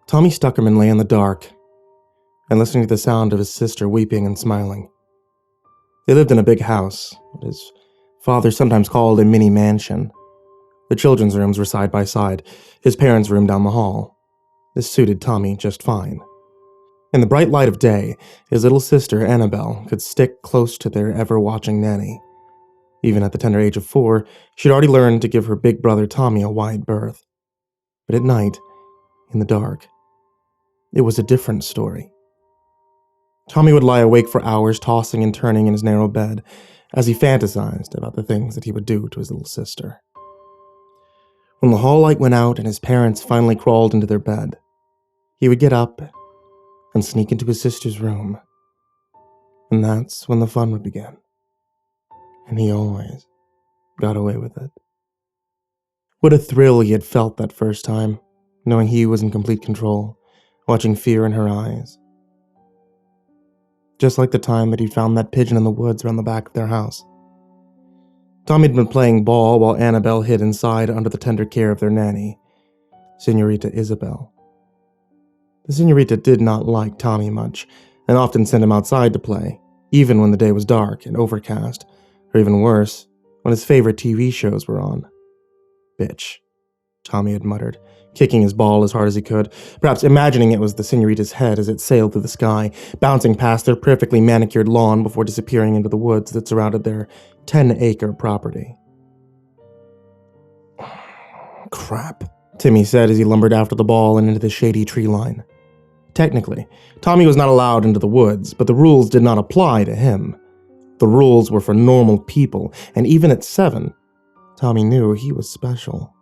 Tommy Stuckerman lay in the dark and listening to the sound of his sister weeping and smiling. They lived in a big house, what his father sometimes called a mini mansion. The children's rooms were side by side, his parents' room down the hall. This suited Tommy just fine. In the bright light of day, his little sister, Annabelle, could stick close to their ever-watching nanny. Even at the tender age of 4, she'd already learned to give her big brother Tommy a wide berth. But at night, in the dark, it was a different story. Tommy would lie awake for hours, tossing and turning in his narrow bed, as he fantasized about the things that he would do to his little sister. When the hall light went out and his parents finally crawled into their bed, he would get up and sneak into his sister's room. And that's when the fun would begin. And he always got away with it. What a thrill he had felt that first time, knowing he was in complete control, watching fear in her eyes. Just like the time that he'd found that pigeon in the woods around the back of their house. Tommy had been playing ball while Annabelle hid inside under the tender care of their nanny, Senorita Isabel. The senorita did not like Tommy much, and often sent him outside to play, even when the day was dark and overcast, or even worse, when his favorite TV shows were on. Bitch, Tommy had muttered, kicking his ball as hard as he could, perhaps imagining it was the senorita's head as it sailed through the sky, bouncing past their perfectly manicured lawn before disappearing into the woods that surrounded their 10-acre property. Crap, Timmy said as he lumbered after the ball and into the shady tree line. Technically, Tommy was not allowed into the woods, but the rules did not apply to him. The rules were for normal people, and even at 7, Tommy knew he was special.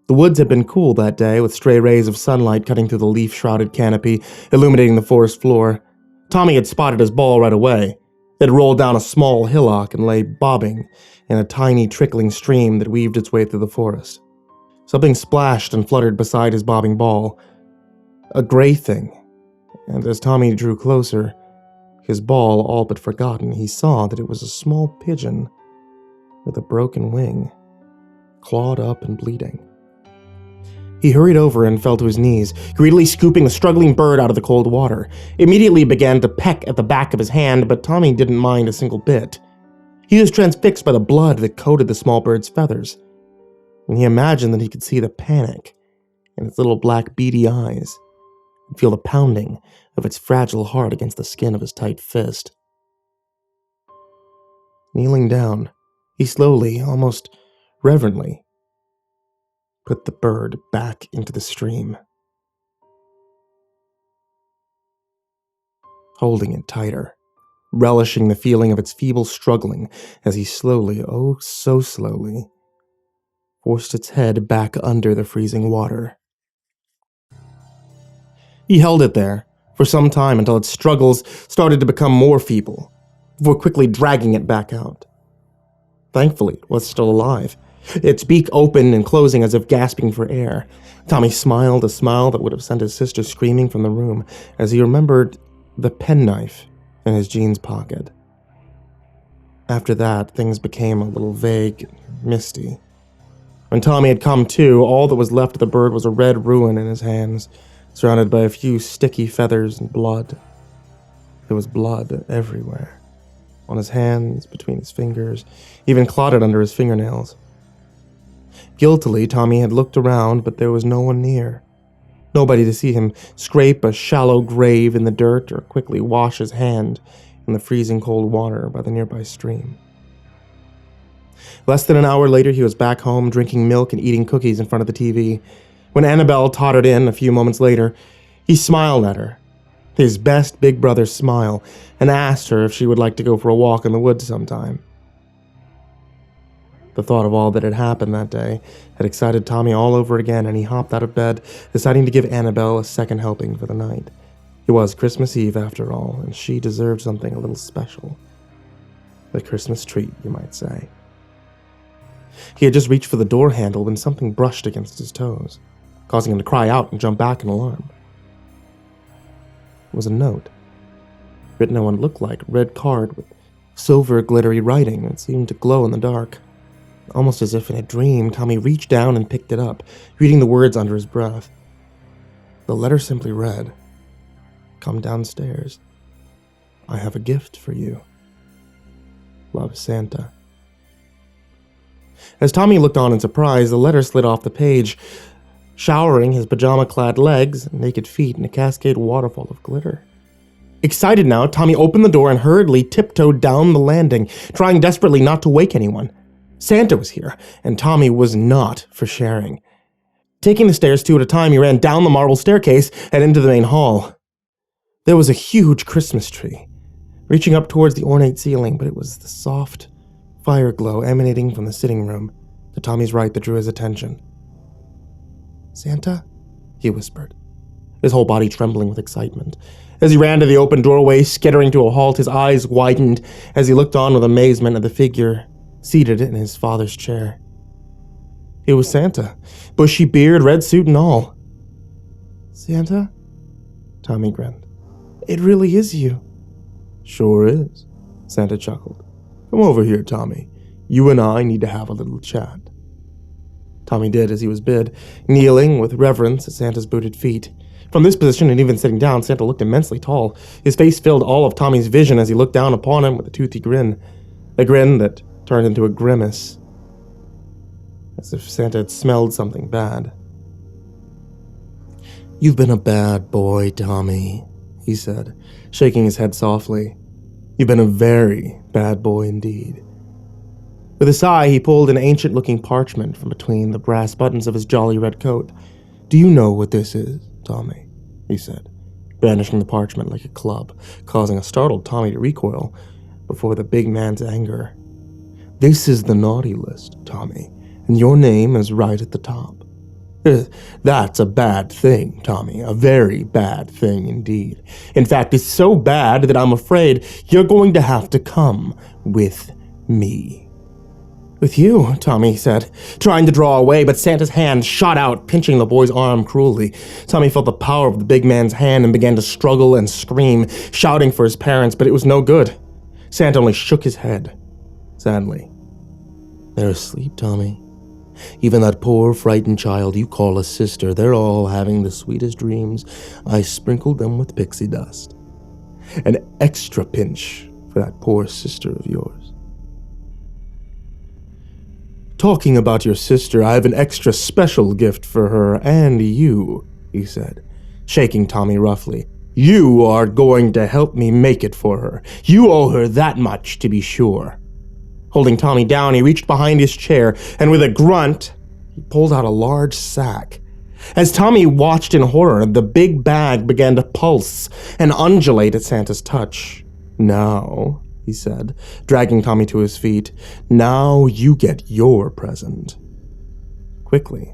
The woods had been cool that day, with stray rays of sunlight cutting through the leaf-shrouded canopy, illuminating the forest floor. Tommy had spotted his ball right away. It rolled down a small hillock and lay bobbing in a tiny trickling stream that weaved its way through the forest. Something splashed and fluttered beside his bobbing ball. A gray thing. And as Tommy drew closer, his ball all but forgotten, he saw that it was a small pigeon with a broken wing, clawed up and bleeding. He hurried over and fell to his knees, greedily scooping the struggling bird out of the cold water. Immediately began to peck at the back of his hand, but Tommy didn't mind a single bit. He was transfixed by the blood that coated the small bird's feathers, and he imagined that he could see the panic in its little black beady eyes, and feel the pounding of its fragile heart against the skin of his tight fist. Kneeling down, he slowly, almost reverently, put the bird back into the stream, holding it tighter, relishing the feeling of its feeble struggling as he slowly, oh so slowly, forced its head back under the freezing water. He held it there for some time until its struggles started to become more feeble, before quickly dragging it back out. Thankfully, it was still alive, its beak open and closing as if gasping for air. Tommy smiled, a smile that would have sent his sister screaming from the room as he remembered the penknife in his jeans pocket. After that, things became a little vague, misty. When Tommy had come to, all that was left of the bird was a red ruin in his hands, surrounded by a few sticky feathers and blood. There was blood everywhere, on his hands, between his fingers, even clotted under his fingernails. Guiltily, Tommy had looked around, but there was no one near. Nobody to see him scrape a shallow grave in the dirt or quickly wash his hand in the freezing cold water by the nearby stream. Less than an hour later, he was back home, drinking milk and eating cookies in front of the TV. When Annabelle tottered in a few moments later, he smiled at her, his best big brother smile, and asked her if she would like to go for a walk in the woods sometime. The thought of all that had happened that day had excited Tommy all over again, and he hopped out of bed, deciding to give Annabelle a second helping for the night. It was Christmas Eve, after all, and she deserved something a little special. A Christmas treat, you might say. He had just reached for the door handle when something brushed against his toes, causing him to cry out and jump back in alarm. It was a note, written on what looked like a red card with silver glittery writing that seemed to glow in the dark. Almost as if in a dream, Tommy reached down and picked it up, reading the words under his breath. The letter simply read, "Come downstairs. I have a gift for you. Love, Santa." As Tommy looked on in surprise, the letter slid off the page, showering his pajama-clad legs and naked feet in a cascade waterfall of glitter. Excited now, Tommy opened the door and hurriedly tiptoed down the landing, trying desperately not to wake anyone. Santa was here, and Tommy was not for sharing. Taking the stairs two at a time, he ran down the marble staircase and into the main hall. There was a huge Christmas tree, reaching up towards the ornate ceiling, but it was the soft fire glow emanating from the sitting room to Tommy's right that drew his attention. "Santa?" he whispered, his whole body trembling with excitement. As he ran to the open doorway, skittering to a halt, his eyes widened as he looked on with amazement at the figure seated in his father's chair. It was Santa, bushy beard, red suit and all. "Santa?" Tommy grinned. "It really is you." "Sure is," Santa chuckled. "Come over here, Tommy. You and I need to have a little chat." Tommy did as he was bid, kneeling with reverence at Santa's booted feet. From this position, and even sitting down, Santa looked immensely tall. His face filled all of Tommy's vision as he looked down upon him with a toothy grin. A grin that turned into a grimace, as if Santa had smelled something bad. "You've been a bad boy, Tommy," he said, shaking his head softly. "You've been a very bad boy indeed." With a sigh, he pulled an ancient-looking parchment from between the brass buttons of his jolly red coat. "Do you know what this is, Tommy?" he said, brandishing the parchment like a club, causing a startled Tommy to recoil before the big man's anger. "This is the naughty list, Tommy, and your name is right at the top. That's a bad thing, Tommy, a very bad thing indeed. In fact, it's so bad that I'm afraid you're going to have to come with me." "With you," Tommy said, trying to draw away, but Santa's hand shot out, pinching the boy's arm cruelly. Tommy felt the power of the big man's hand and began to struggle and scream, shouting for his parents, but it was no good. Santa only shook his head, sadly. "They're asleep, Tommy. Even that poor, frightened child you call a sister, they're all having the sweetest dreams. I sprinkled them with pixie dust. An extra pinch for that poor sister of yours." "Talking about your sister, I have an extra special gift for her and you," he said, shaking Tommy roughly. "You are going to help me make it for her. You owe her that much, to be sure." Holding Tommy down, he reached behind his chair, and with a grunt, he pulled out a large sack. As Tommy watched in horror, the big bag began to pulse and undulate at Santa's touch. "Now," he said, dragging Tommy to his feet, "now you get your present." Quickly,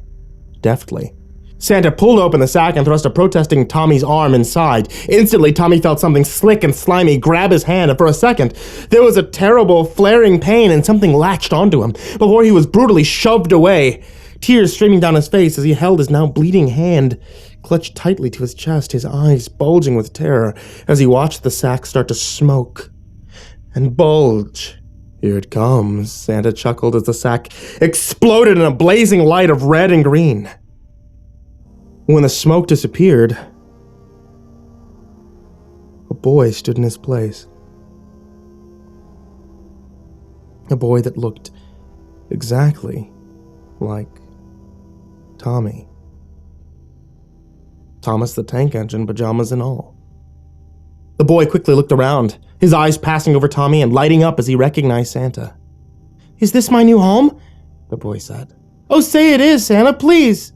deftly, Santa pulled open the sack and thrust a protesting Tommy's arm inside. Instantly, Tommy felt something slick and slimy grab his hand, and for a second, there was a terrible, flaring pain and something latched onto him before he was brutally shoved away, tears streaming down his face as he held his now bleeding hand clutched tightly to his chest, his eyes bulging with terror as he watched the sack start to smoke and bulge. "Here it comes," Santa chuckled as the sack exploded in a blazing light of red and green. When the smoke disappeared, a boy stood in his place. A boy that looked exactly like Tommy. Thomas the Tank Engine, pajamas and all. The boy quickly looked around, his eyes passing over Tommy and lighting up as he recognized Santa. "Is this my new home?" the boy said. "Oh, say it is, Santa, please."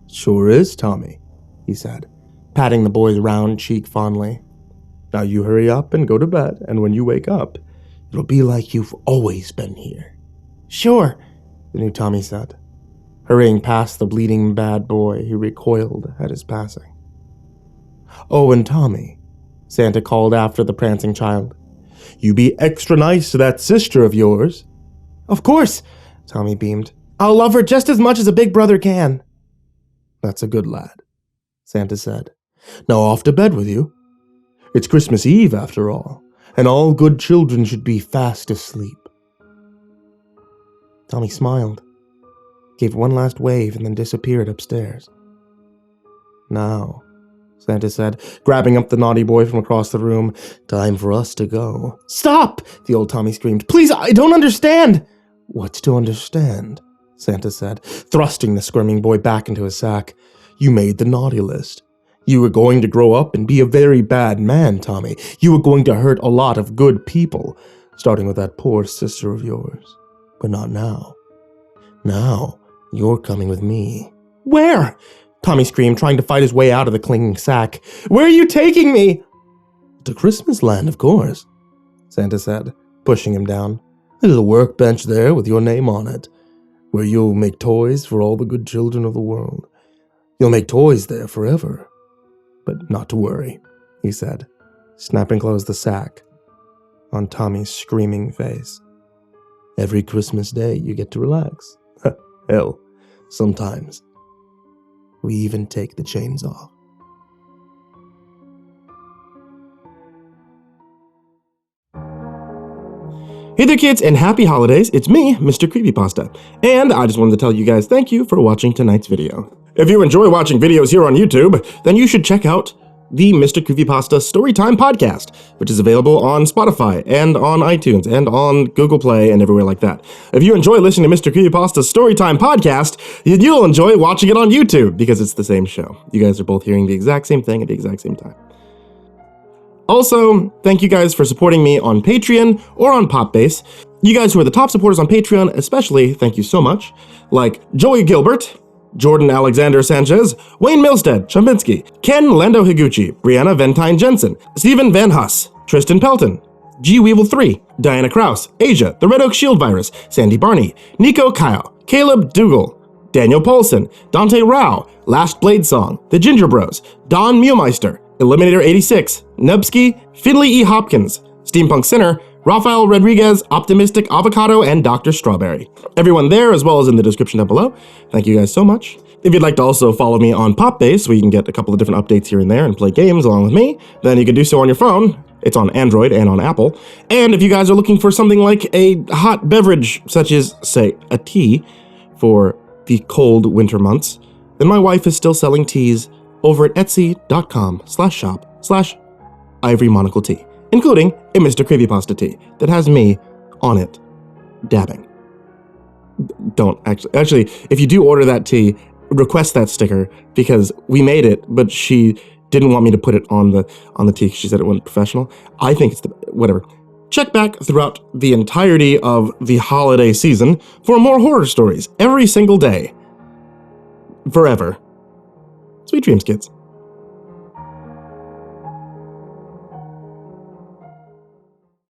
"Sure is, Tommy," he said, patting the boy's round cheek fondly. "Now you hurry up and go to bed, and when you wake up, it'll be like you've always been here." "Sure," the new Tommy said. Hurrying past the bleeding bad boy, he recoiled at his passing. "Oh, and Tommy," Santa called after the prancing child, "you be extra nice to that sister of yours." "Of course," Tommy beamed. "I'll love her just as much as a big brother can." "That's a good lad," Santa said. "Now off to bed with you. It's Christmas Eve, after all, and all good children should be fast asleep." Tommy smiled, gave one last wave, and then disappeared upstairs. Now, Santa said, grabbing up the naughty boy from across the room. Time for us to go. Stop! The old Tommy screamed. Please, I don't understand! What's to understand? Santa said, thrusting the squirming boy back into his sack. You made the naughty list. You were going to grow up and be a very bad man, Tommy. You were going to hurt a lot of good people, starting with that poor sister of yours. But not now. Now, you're coming with me. Where? Tommy screamed, trying to fight his way out of the clinging sack. Where are you taking me? To Christmas Land, of course, Santa said, pushing him down. There's a workbench there with your name on it, where you'll make toys for all the good children of the world. You'll make toys there forever. But not to worry, he said, snapping closed the sack on Tommy's screaming face. Every Christmas day you get to relax. Hell, sometimes we even take the chains off. Hey there kids, and happy holidays. It's me, MrCreepyPasta, and I just wanted to tell you guys thank you for watching tonight's video. If you enjoy watching videos here on YouTube, then you should check out the MrCreepyPasta Storytime podcast, which is available on Spotify and on iTunes and on Google Play and everywhere like that. If you enjoy listening to MrCreepyPasta's Storytime podcast, you'll enjoy watching it on YouTube because it's the same show. You guys are both hearing the exact same thing at the exact same time. Also, thank you guys for supporting me on Patreon or on Popbase. You guys who are the top supporters on Patreon especially, thank you so much. Like Joey Gilbert, Jordan Alexander Sanchez, Wayne Milstead, Chambinski, Ken Lando Higuchi, Brianna Tine-Janzen, Stephen Van Huss, Tristan Pelton, G Weevil 3, Diana Kraus, Asia, The Red Oak Shield Virus, Sandy Barney, Nico Kyle, Caleb Dougal, Daniel Paulson, Dante Rao, Last Blade Song, The Ginger Bros, Don Muemeister, Eliminator 86, Nebsky, Finley E. Hopkins, Steampunk Sinner, Rafael Rodriguez, Optimistic Avocado, and Dr. Strawberry. Everyone there, as well as in the description down below. Thank you guys so much. If you'd like to also follow me on Popbase, where you can get a couple of different updates here and there and play games along with me, then you can do so on your phone. It's on Android and on Apple. And if you guys are looking for something like a hot beverage, such as, say, a tea for the cold winter months, then my wife is still selling teas over at etsy.com/shop/ivorymonocletea, including a MrCreepyPasta tee that has me on it, dabbing. Don't actually, if you do order that tee, request that sticker because we made it, but she didn't want me to put it on the tee because she said it wasn't professional. I think it's whatever. Check back throughout the entirety of the holiday season for more horror stories every single day. Forever. Sweet dreams, kids.